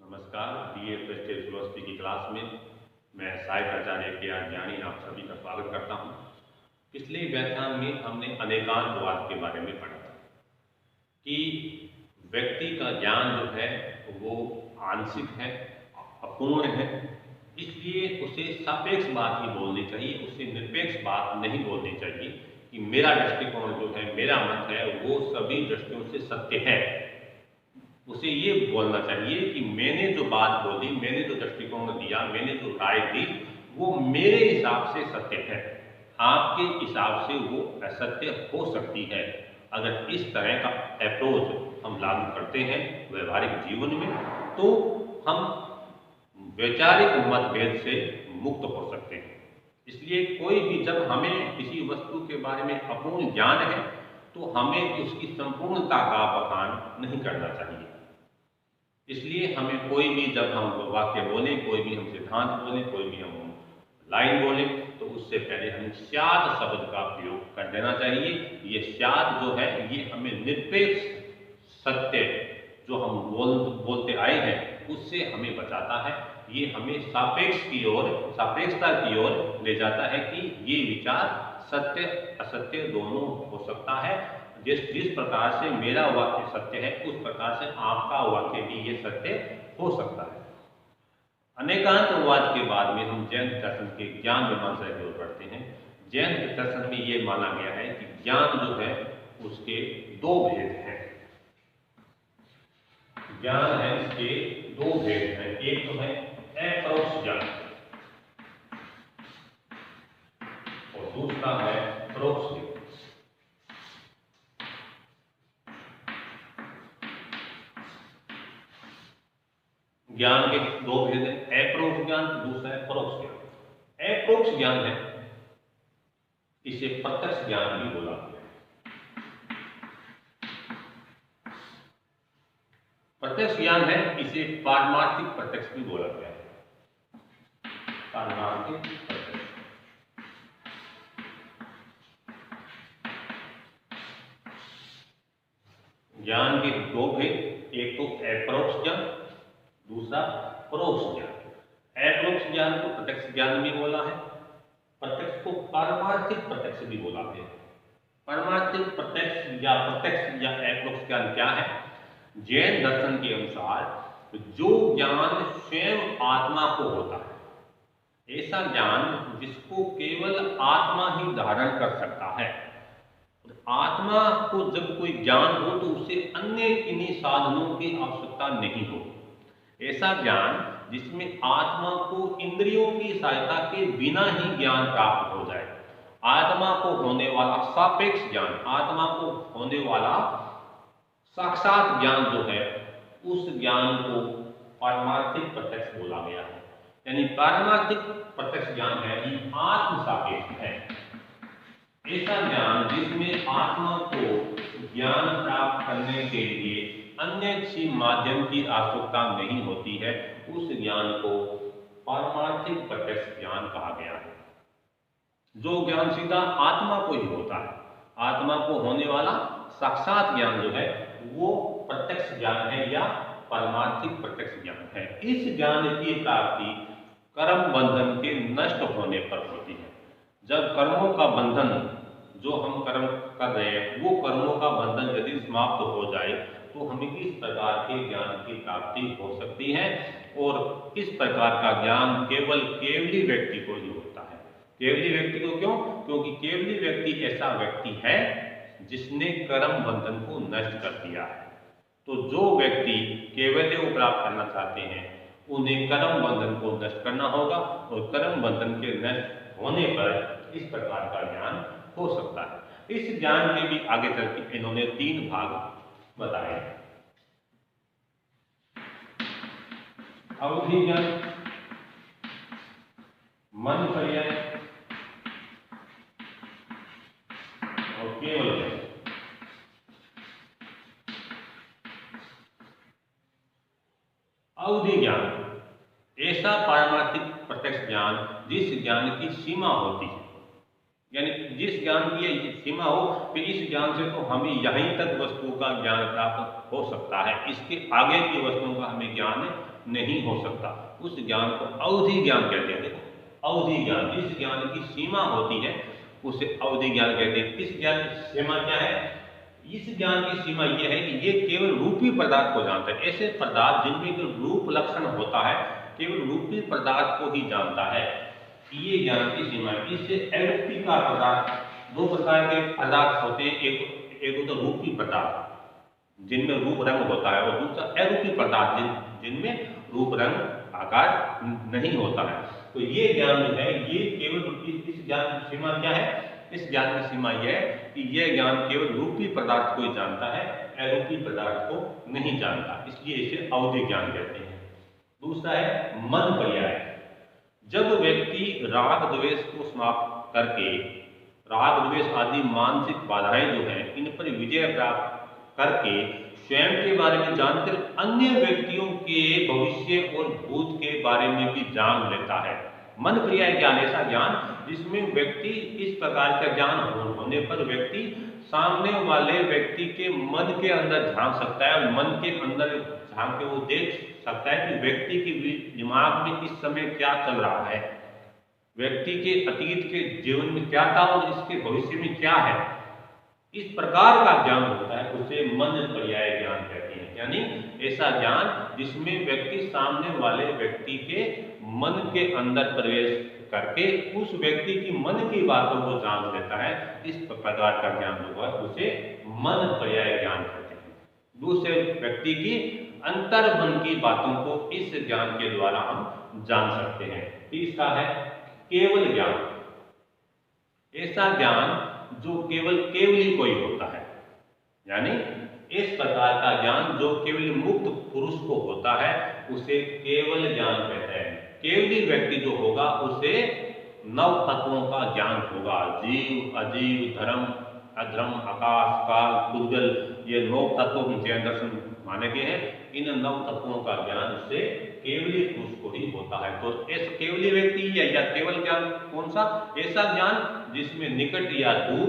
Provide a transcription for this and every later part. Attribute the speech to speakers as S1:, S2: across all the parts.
S1: नमस्कार। BA first year philosophy की class में मैं साहित्य आचार्य के आर ज्ञानी आप सभी का स्वागत करता हूँ। पिछले व्याख्यान में हमने अनेकांतवाद के बारे में पढ़ा था कि व्यक्ति का ज्ञान जो है वो आंशिक है, अपूर्ण है, इसलिए उसे सापेक्ष बात ही बोलनी चाहिए, उसे निरपेक्ष बात नहीं बोलनी चाहिए कि मेरा दृष्टिकोण जो है, मेरा मत है, वो सभी दृष्टियों से सत्य है। उसे ये बोलना चाहिए कि मैंने जो बात बोली, मैंने जो दृष्टिकोण दिया, मैंने जो राय दी, वो मेरे हिसाब से सत्य है, आपके हिसाब से वो असत्य हो सकती है। अगर इस तरह का अप्रोच हम लागू करते हैं व्यवहारिक जीवन में, तो हम वैचारिक मतभेद से मुक्त हो सकते हैं। इसलिए कोई भी जब हमें किसी वस्तु के बारे में अपूर्ण ज्ञान है, तो हमें उसकी संपूर्णता का बखान नहीं करना चाहिए। इसलिए हमें कोई भी जब हम वाक्य बोलें, कोई भी हम सिद्धांत बोलें, कोई भी हम लाइन बोलें, तो उससे पहले हमें स्यात् शब्द का प्रयोग कर देना चाहिए। ये स्यात् जो है, ये हमें निरपेक्ष सत्य जो हम बोलते आए हैं उससे हमें बचाता है। ये हमें सापेक्ष की ओर, सापेक्षता की ओर ले जाता है कि ये विचार सत्य असत्य दोनों हो सकता है। जिस प्रकार से मेरा वाक्य सत्य है, उस प्रकार से आपका वाक्य भी ये सत्य हो सकता है। अनेकांतवाद के बाद में हम जैन दर्शन के ज्ञान मीमांसा की ओर बढ़ते हैं। जैन दर्शन में ये माना गया है कि ज्ञान जो है उसके दो भेद हैं। ज्ञान है, इसके दो भेद हैं। एक तो है अपरोक्ष ज्ञान और दूसरा है परोक्ष ज्ञान। ज्ञान के दो भेद हैं, अपरोक्ष ज्ञान, दूसरा है परोक्ष ज्ञान। अपरोक्ष ज्ञान है, इसे प्रत्यक्ष ज्ञान भी बोला गया है। प्रत्यक्ष ज्ञान है, इसे पारमार्थिक प्रत्यक्ष भी बोला गया है। पारमार्थिक प्रत्यक्ष। ज्ञान के दो भेद, एक तो अपरोक्ष ज्ञान, दूसरा परोक्ष ज्ञान। अपरोक्ष ज्ञान को प्रत्यक्ष ज्ञान भी बोला है, प्रत्यक्ष को पारमार्थिक प्रत्यक्ष भी बोला है। पारमार्थिक प्रत्यक्ष या अपरोक्ष ज्ञान क्या है? जैन दर्शन के अनुसार जो ज्ञान स्वयं आत्मा को होता है, ऐसा ज्ञान जिसको केवल आत्मा ही धारण कर सकता है। आत्मा को जब कोई ज्ञान हो तो उसे अन्य किन्हीं साधनों की आवश्यकता नहीं हो। ऐसा ज्ञान जिसमें आत्मा को इंद्रियों की सहायता के बिना ही ज्ञान प्राप्त हो जाए, आत्मा को होने वाला सापेक्ष ज्ञान, आत्मा को होने वाला साक्षात ज्ञान जो है, उस ज्ञान को पारमार्थिक प्रत्यक्ष बोला गया है। यानी पारमार्थिक प्रत्यक्ष ज्ञान है, ये आत्म सापेक्ष है। ऐसा ज्ञान जिसमें आत्मा को ज्ञान प्राप्त करने के लिए अन्य किसी माध्यम की आवश्यकता नहीं होती है, उस ज्ञान को पारमार्थिक प्रत्यक्ष ज्ञान कहा गया है। जो ज्ञान सीधा आत्मा को ही होता है, आत्मा को होने वाला साक्षात ज्ञान जो है वो प्रत्यक्ष ज्ञान है या पारमार्थिक प्रत्यक्ष ज्ञान है। इस ज्ञान की प्राप्ति कर्म बंधन के नष्ट होने पर होती है। जब कर्मों का बंधन, जो हम कर्म कर रहे हैं, वो कर्मों का बंधन यदि समाप्त हो जाए तो हमें इस प्रकार के ज्ञान की प्राप्ति हो सकती है। और इस प्रकार का ज्ञान केवल केवली व्यक्ति को ही होता है। केवली व्यक्ति को क्यों? क्योंकि केवली व्यक्ति ऐसा व्यक्ति है जिसने कर्म बंधन को नष्ट कर दिया है। तो जो व्यक्ति केवल्य को प्राप्त करना चाहते हैं, उन्हें कर्म बंधन को नष्ट करना होगा, और कर्म बंधन के नष्ट होने पर इस प्रकार का ज्ञान हो सकता है। इस ज्ञान के भी आगे चल के इन्होंने 3 भाग बताए। अवधि ज्ञान, मन पर्याय और केवल ज्ञान। अवधि ज्ञान ऐसा पारमार्थिक प्रत्यक्ष ज्ञान जिस ज्ञान की सीमा होती है, यानी जिस ज्ञान की सीमा हो कि इस ज्ञान से तो हमें यहीं तक वस्तु का ज्ञान प्राप्त हो सकता है, इसके आगे की वस्तुओं का हमें ज्ञान नहीं हो सकता। उस ज्ञान को अवधि ज्ञान कहते हैं। देखो अवधि ज्ञान, जिस ज्ञान की सीमा होती है उसे अवधि ज्ञान कहते हैं। इस ज्ञान की सीमा क्या है? इस ज्ञान की सीमा यह है कि ये केवल रूपी पदार्थ को जानता है। ऐसे पदार्थ जिनमें जो रूप लक्षण होता है केवल रूपी पदार्थ को ही जानता है, ये ज्ञान की सीमा है। इससे अरूपी का पदार्थ, दो प्रकार के पदार्थ होते हैं, एक होता रूपी पदार्थ जिनमें रूप रंग होता है और दूसरा अरूपी पदार्थ जिनमें रूप रंग आकार नहीं होता है। तो ये ज्ञान जो है ये केवल इस ज्ञान की सीमा क्या है? इस ज्ञान की सीमा यह है कि यह ज्ञान केवल रूपी पदार्थ को ही जानता है, अरूपी पदार्थ को नहीं जानता, इसलिए इसे अवधि ज्ञान कहते हैं। दूसरा है मन पर्याय। जब व्यक्ति राग द्वेष को समाप्त करके राग द्वेष आदि मानसिक बाधाएं जो हैं इन पर विजय प्राप्त करके स्वयं के बारे में जानकर अन्य व्यक्तियों के भविष्य और भूत के बारे में भी जान लेता है। मन पर्याय ज्ञान ऐसा ज्ञान जिसमें व्यक्ति इस प्रकार का ज्ञान होने पर व्यक्ति सामने वाले व्यक्ति के मन के अंदर झांक सकता है और मन के अंदर झांक के वो देख सकता है कि व्यक्ति के दिमाग में इस समय क्या चल रहा है, व्यक्ति के अतीत के जीवन में क्या था और इसके भविष्य में क्या है। इस प्रकार का ज्ञान होता है उसे मन पर्याय ज्ञान कहते हैं। यानी ऐसा ज्ञान जिसमें व्यक्ति सामने वाले व्यक्ति के मन के अंदर प्रवेश करके उस व्यक्ति की मन की बातों को जान लेता है, इस प्रकार का ज्ञान जो है उसे मन पर्याय ज्ञान कहते हैं। दूसरे व्यक्ति की अंतर मन की बातों को इस ज्ञान के द्वारा हम जान सकते हैं। तीसरा है केवल ज्ञान। ऐसा ज्ञान जो केवल केवली को ही होता है, यानी इस प्रकार का ज्ञान जो केवल मुक्त पुरुष को होता है उसे केवल ज्ञान कहते हैं। केवली व्यक्ति जो होगा उसे नव तत्वों का ज्ञान होगा। जीव, अजीव, धर्म, अधर्म, आकाश, काल, पूर्वजल, ये नौ तत्वों में जैन दर्शन माने गए हैं। इन नव तत्वों का ज्ञान उससे केवली पुरुष को ही होता है। तो ऐसा केवली व्यक्ति या केवल ज्ञान कौन सा? ऐसा ज्ञान जिसमें निकट या दूर,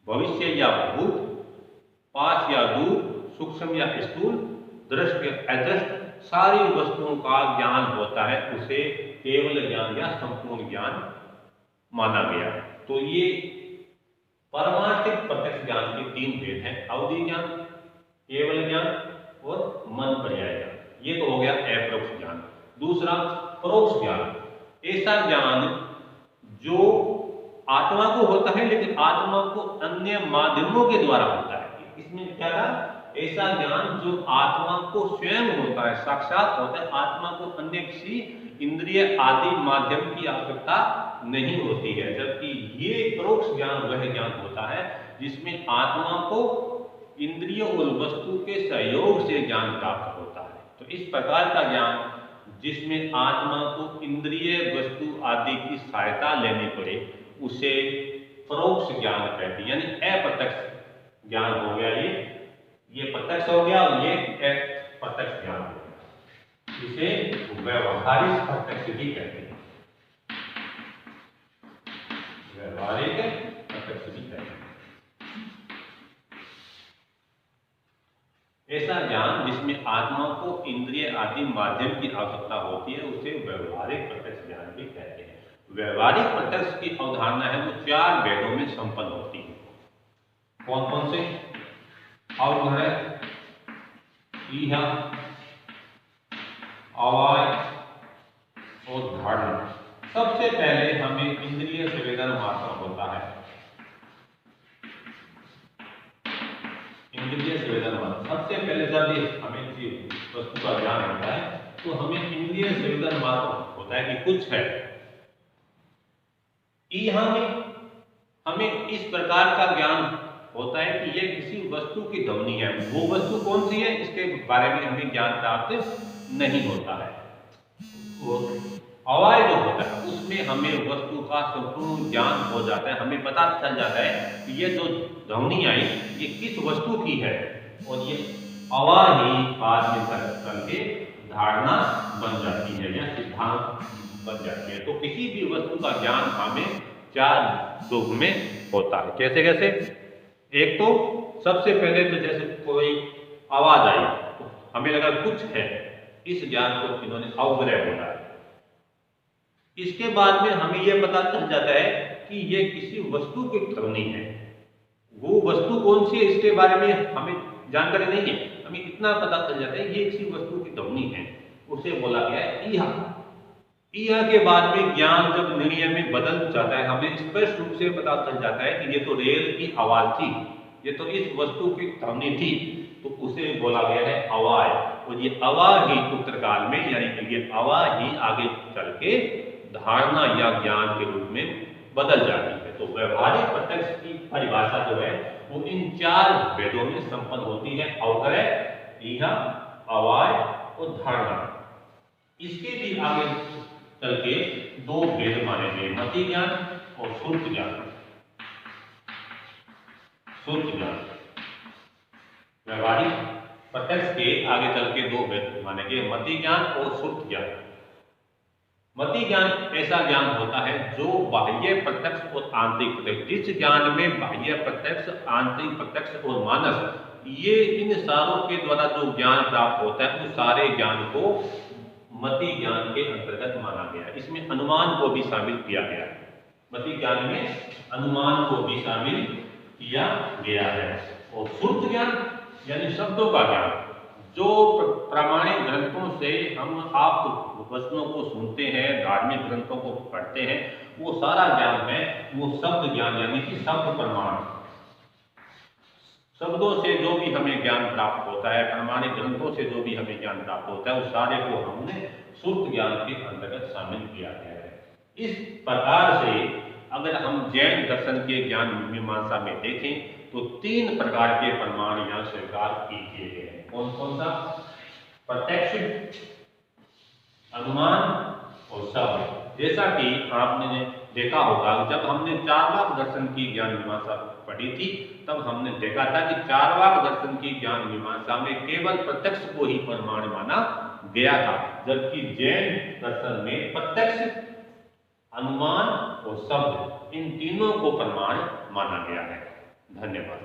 S1: भविष्य या भूत, पास या दूर, सूक्ष्म या स्थूल, दृश्य या अदृश्य सारी वस्तुओं का ज्ञान होता है, उसे केवल ज्ञान या संपूर्ण ज्ञान माना गया। तो ये पारमार्थिक प्रत्यक्ष ज्ञान के तीन भेद हैं, अवधि ज्ञान, केवल ज्ञान और मन पर्याय ज्ञान। ये तो हो गया अपरोक्ष ज्ञान। दूसरा परोक्ष ज्ञान, ऐसा ज्ञान जो आत्मा को होता है लेकिन आत्मा को अन्य माध्यमों के द्वारा होता है। इसमें क्या था? ऐसा ज्ञान जो आत्मा को स्वयं होता है, साक्षात होता है, आत्मा को अन्य किसी इंद्रिय आदि माध्यम की आवश्यकता नहीं होती है। जबकि ये परोक्ष ज्ञान वह ज्ञान होता है जिसमें आत्मा को इंद्रिय और वस्तु के सहयोग से ज्ञान प्राप्त होता है। तो इस प्रकार का ज्ञान जिसमें आत्मा को इंद्रिय वस्तु आदि की सहायता लेनी पड़े उसे परोक्ष ज्ञान कहते हैं। यानी अप्रत्यक्ष ज्ञान हो गया, ये प्रत्यक्ष हो गया और ये अप्रत्यक्ष ज्ञान हो गया। इसे व्यवहारिक प्रत्यक्ष भी कहते हैं, व्यवहारिक प्रत्यक्ष भी कहते हैं। ऐसा ज्ञान जिसमें आत्मा को इंद्रिय आदि माध्यम की आवश्यकता होती है उसे व्यवहारिक प्रत्यक्ष ज्ञान भी कहते हैं। व्यवहारिक प्रत्यक्ष की अवधारणा है वो चार भेदों में संपन्न होती है। कौन कौन से? अवग्रह, इह, अवाय और धारणा। सबसे पहले हमें इंद्रिय संवेदन मात्र होता है, इंद्रिय संवेदन मात्र। सबसे पहले जब हमें वस्तु का ज्ञान होता है तो हमें इंद्रिय संवेदन मात्र होता है कि कुछ है। यहाँ में हमें इस प्रकार का ज्ञान होता है कि यह किसी वस्तु की ध्वनि है। वो वस्तु कौन सी है इसके बारे में हमें ज्ञान प्राप्त नहीं होता है। वो अवाय जो होता है उसमें हमें वस्तु का संपूर्ण ज्ञान हो जाता है, हमें पता चल जाता है कि ये जो ध्वनि आई ये किस वस्तु की है और ये अवाय ही बाद में करके धारणा बन जाती है या सिद्धांत बन जाती है। तो किसी भी वस्तु का ज्ञान हमें चार रूप में होता है। कैसे कैसे? एक तो सबसे पहले तो जैसे कोई आवाज आई तो हमें लगा कुछ है, इस ज्ञान को इन्होंने अवग्रह बोला है। इसके बाद में हमें यह पता चल जाता है कि ये किसी वस्तु की ध्वनि है। वो वस्तु कौन सी है इसके बारे में हमें जानकारी नहीं है, हमें इतना पता चल जाता है ये किसी वस्तु की ध्वनि है, उसे बोला गया है ईहा। ईहा के बाद में ज्ञान जब निर्णय में बदल जाता है, हमें स्पष्ट रूप से पता चल जाता है कि ये तो रेल की आवाज थी, ये तो इस वस्तु की ध्वनि थी, तो उसे बोला गया है आवाज। और ये आवाज ही उत्तरकाल में, यानी कि ये आवाज ही आगे चल के धारणा या ज्ञान के रूप में बदल जाती है। तो व्यवहारिक प्रत्यक्ष की परिभाषा जो है वो इन 4 भेदों में संपन्न होती है, अवग्रह, ईहा, आवाज और धारणा। इसके भी आगे चल के 2 भेद माने गए, मति ज्ञान और श्रुत ज्ञान। श्रुत ज्ञान, व्यवहारिक प्रत्यक्ष के आगे चल के 2 भेद माने गए, मति ज्ञान और श्रुत ज्ञान। मति ज्ञान ऐसा ज्ञान होता है जो बाह्य प्रत्यक्ष और आंतरिक प्रत्यक्ष, जिस ज्ञान में बाह्य प्रत्यक्ष, आंतरिक प्रत्यक्ष और मानस, ये इन सारों के द्वारा जो ज्ञान प्राप्त होता है उस सारे ज्ञान को मति ज्ञान के अंतर्गत माना गया है। इसमें अनुमान को भी शामिल किया गया है, मति ज्ञान में अनुमान को भी शामिल किया गया है। और श्रुत ज्ञान यानी शब्दों का ज्ञान, जो प्रामाणिक ग्रंथों से हम आप वचनों को सुनते हैं, धार्मिक ग्रंथों को पढ़ते हैं, वो सारा ज्ञान है वो शब्द ज्ञान, यानी कि शब्द प्रमाण। शब्दों से जो भी हमें ज्ञान प्राप्त होता है, प्रामाणिक ग्रंथों से जो भी हमें ज्ञान प्राप्त होता है, उस सारे को हमने श्रुत ज्ञान के अंतर्गत शामिल किया गया है। इस प्रकार से अगर हम जैन दर्शन के ज्ञान मीमांसा में देखें तो 3 प्रकार के प्रमाण यहाँ स्वीकार किए गए हैं। कौन कौन सा? प्रत्यक्ष, अनुमान और शब्द। जैसा कि आपने देखा होगा, जब हमने चार्वाक दर्शन की ज्ञान मीमांसा पढ़ी थी तब हमने देखा था कि चार्वाक दर्शन की ज्ञान मीमांसा में केवल प्रत्यक्ष को ही प्रमाण माना गया था, जबकि जैन दर्शन में प्रत्यक्ष, अनुमान और शब्द, इन तीनों को प्रमाण माना गया है। धन्यवाद।